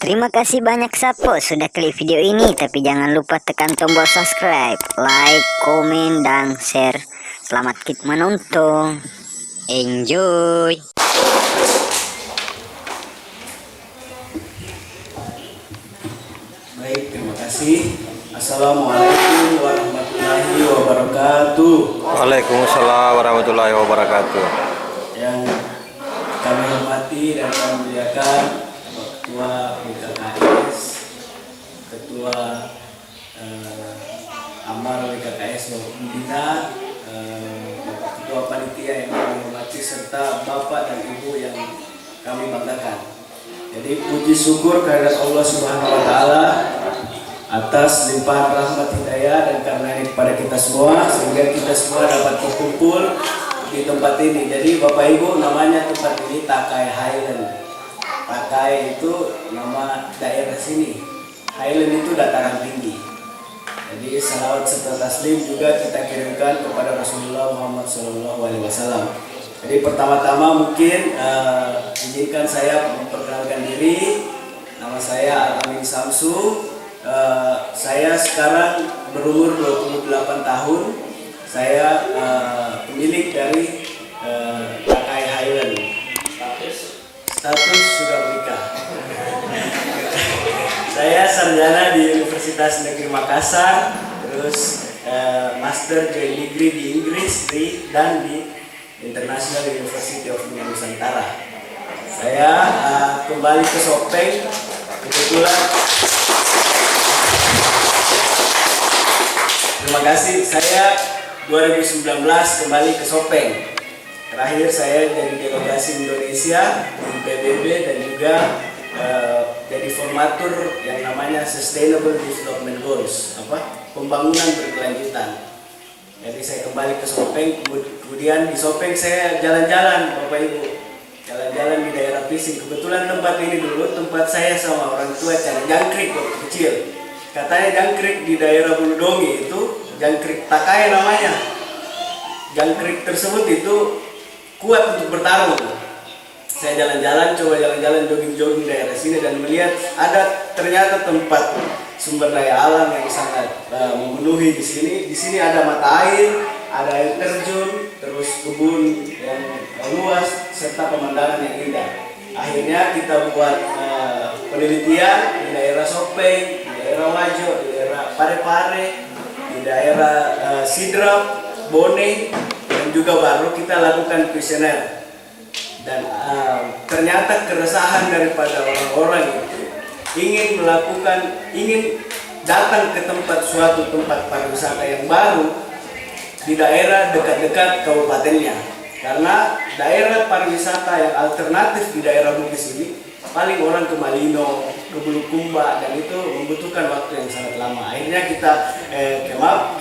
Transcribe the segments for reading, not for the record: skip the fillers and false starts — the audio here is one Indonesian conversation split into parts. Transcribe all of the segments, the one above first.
Terima kasih banyak Sapo sudah klik video ini, tapi jangan lupa tekan tombol subscribe, like, komen, dan share. Selamat menonton. Enjoy. Baik, terima kasih. Assalamualaikum warahmatullahi wabarakatuh. Waalaikumsalam warahmatullahi wabarakatuh. Yang kami hormati dan kami muliakan Ketua WKKS, Ketua Amar WKKS Bapak Pembina, Bapak Ketua Panitia yang kami hormati, serta Bapak dan Ibu yang kami banggakan. Jadi puji syukur kehadirat Allah Subhanahu wa taala atas limpahan rahmat hidayah dan karena ini kepada kita semua, sehingga kita semua dapat berkumpul di tempat ini. Jadi Bapak Ibu, namanya tempat ini Takai Highland. Takai itu nama daerah sini. Highland itu dataran tinggi. Jadi salawat serta taslim juga kita kirimkan kepada Rasulullah Muhammad SAW. Jadi pertama-tama mungkin izinkan saya memperkenalkan diri. Nama saya Al-Amin Samsu. Saya sekarang berumur 28 tahun. Saya pemilik dari Takai Highland. Status sudah menikah. Saya sarjana di Universitas Negeri Makassar, terus master joint degree di Inggris dan di International University of Nusantara. Saya kembali ke Sopeng, kebetulan. Terima kasih. Saya 2019 kembali ke Sopeng. Terakhir saya jadi delegasi Indonesia di PBB dan juga jadi formatur yang namanya Sustainable Development Goals, pembangunan berkelanjutan. Jadi saya kembali ke Sopeng, kemudian di Sopeng saya jalan-jalan, Bapak Ibu, jalan-jalan di daerah Pising. Kebetulan tempat ini dulu tempat saya sama orang tua cari jangkrik waktu kecil. Katanya jangkrik di daerah Buludongi itu jangkrik Takai namanya. Jangkrik tersebut itu kuat untuk bertarung. Saya jalan-jalan, coba jalan-jalan, jogging-jogging daerah sini dan melihat ada ternyata tempat sumber daya alam yang sangat memenuhi di sini. Di sini ada mata air, ada air terjun, terus kebun yang luas serta pemandangan yang indah. Akhirnya kita buat penelitian di daerah Sopeng, di daerah Wajo, di daerah Parepare, di daerah Sidrap, Bone, dan juga baru kita lakukan kuesioner. Dan ternyata keresahan daripada orang-orang itu ingin datang ke suatu tempat pariwisata yang baru di daerah dekat-dekat kabupatennya. Karena daerah pariwisata yang alternatif di daerah Bugis ini paling orang ke Malino, ke Bulukumba, dan itu membutuhkan waktu yang sangat lama. Akhirnya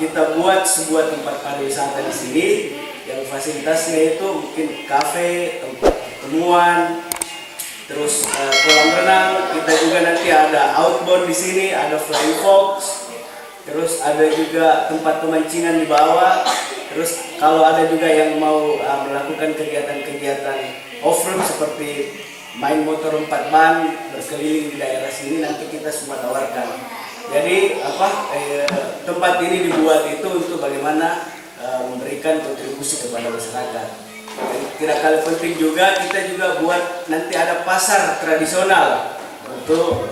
kita buat sebuah tempat pariwisata di sini yang fasilitasnya itu mungkin kafe, tempat pertemuan, terus kolam renang. Kita juga nanti ada outbound di sini, ada flying fox, terus ada juga tempat pemancingan di bawah. Terus kalau ada juga yang mau melakukan kegiatan-kegiatan off-road seperti main motor 4 ban berkeliling di daerah sini, nanti kita semua tawarkan. Jadi tempat ini dibuat itu untuk bagaimana memberikan kontribusi kepada masyarakat. Dan tidak kalah penting juga kita juga buat nanti ada pasar tradisional untuk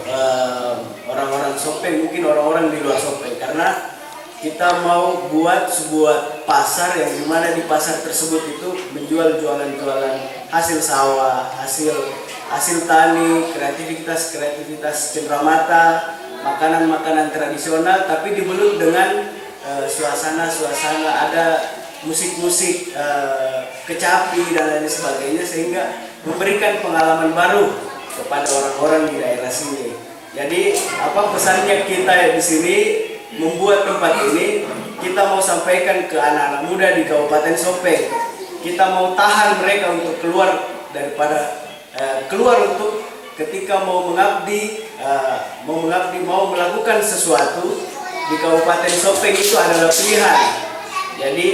orang-orang Sopeng, mungkin orang-orang di luar Sopeng, karena kita mau buat sebuah pasar yang dimana di pasar tersebut itu menjual jualan hasil sawah, hasil tani, kreativitas cenderamata, makanan tradisional, tapi dibelut dengan suasana ada musik kecapi dan lain sebagainya, sehingga memberikan pengalaman baru kepada orang-orang di daerah sini. Jadi pesannya kita di sini membuat tempat ini, kita mau sampaikan ke anak-anak muda di Kabupaten Sopeng. Kita mau tahan mereka untuk keluar untuk ketika mau mengabdi, mau melakukan sesuatu di Kabupaten Sopeng itu adalah pilihan. Jadi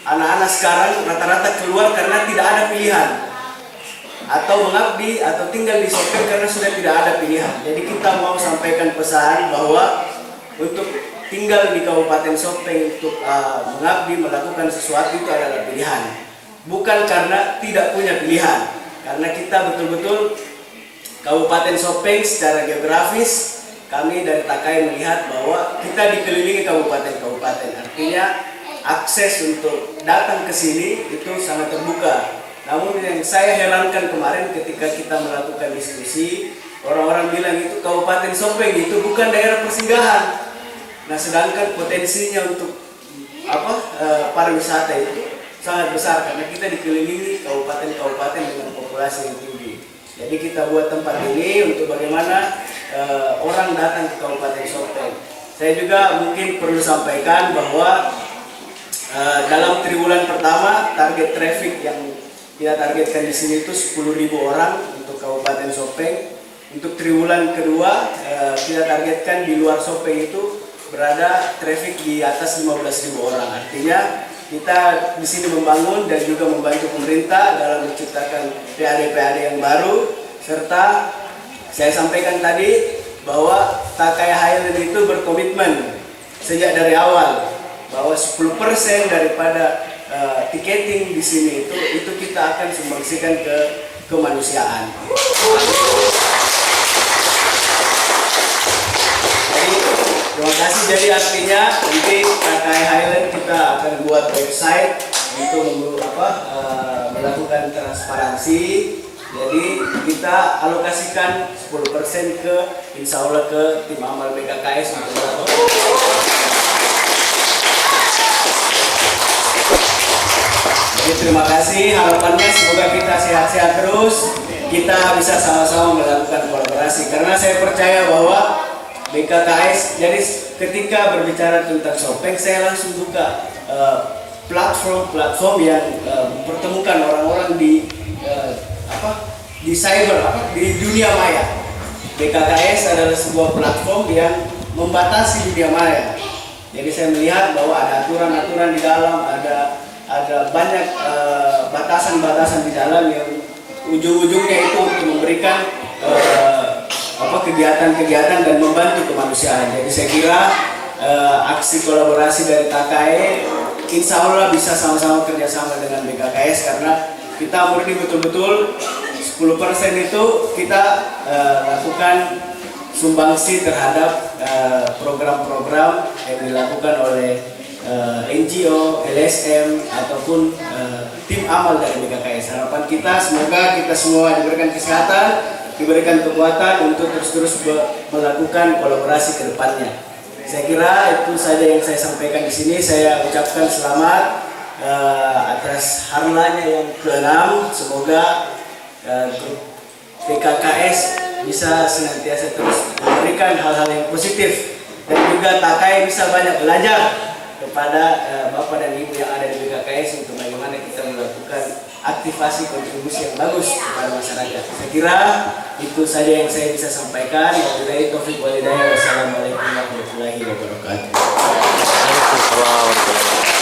anak-anak sekarang rata-rata keluar karena tidak ada pilihan. atau mengabdi atau tinggal di Sopeng karena sudah tidak ada pilihan. Jadi kita mau sampaikan pesan bahwa untuk tinggal di Kabupaten Sopeng untuk mengabdi melakukan sesuatu itu adalah pilihan, bukan karena tidak punya pilihan. Karena kita betul-betul Kabupaten Sopeng secara geografis, kami dari Takai melihat bahwa kita dikelilingi kabupaten-kabupaten, artinya akses untuk datang ke sini itu sangat terbuka. Namun yang saya herankan kemarin ketika kita melakukan diskusi, orang-orang bilang itu Kabupaten Sopeng itu bukan daerah persinggahan. Nah, sedangkan potensinya untuk pariwisata itu sangat besar karena kita dikelilingi kabupaten-kabupaten dengan populasi yang tinggi. Jadi kita buat tempat ini untuk bagaimana orang datang ke Kabupaten Sopeng. Saya juga mungkin perlu sampaikan bahwa dalam triwulan pertama target traffic yang kita targetkan di sini itu 10.000 orang untuk Kabupaten Sopeng. Untuk triwulan kedua kita targetkan di luar Sopeng itu berada traffic di atas 15.000 orang. Artinya kita di sini membangun dan juga membantu pemerintah dalam menciptakan PAD-PAD yang baru, serta saya sampaikan tadi bahwa Takai Highland itu berkomitmen sejak dari awal bahwa 10% daripada tiketing di sini itu kita akan sumbangsikan ke kemanusiaan. Jadi terima kasih. Jadi artinya nanti Takai Highland kita akan buat website untuk melakukan transparansi. Jadi kita alokasikan 10% ke insya Allah ke tim amal BKKS untuk melakukan. Terima kasih, harapannya semoga kita sehat-sehat terus, kita bisa sama-sama melakukan kolaborasi karena saya percaya bahwa BKKS, jadi ketika berbicara tentang Sopeng saya langsung buka platform-platform yang mempertemukan orang-orang di cyber, di dunia maya. BKKS adalah sebuah platform yang membatasi dunia maya. Jadi saya melihat bahwa ada aturan-aturan di dalam, ada banyak batasan-batasan di dalam yang ujung-ujungnya itu untuk memberikan kegiatan-kegiatan dan membantu kemanusiaan. Jadi saya kira aksi kolaborasi dari Takai insya Allah bisa sama-sama kerjasama dengan BKKS karena kita murni betul-betul 10% itu kita lakukan sumbangsi terhadap program-program yang dilakukan oleh NGO, LSM ataupun tim amal dari BKKS. Harapan kita semoga kita semua diberikan kesehatan, diberikan kekuatan untuk terus-terus melakukan kolaborasi ke depannya. Saya kira itu saja yang saya sampaikan di sini. Saya ucapkan selamat atas harlanya yang ke-6. Semoga BKKS bisa senantiasa terus memberikan hal-hal yang positif dan juga Takai bisa banyak belajar kepada Bapak dan Ibu yang ada di BKKS untuk bagaimana kita melakukan aktivasi kontribusi yang bagus kepada masyarakat. Saya kira itu saja yang saya bisa sampaikan. Wabillahi taufiq wal hidayah. Wassalamualaikum warahmatullahi wabarakatuh. Waalaikumsalam warahmatullahi wabarakatuh.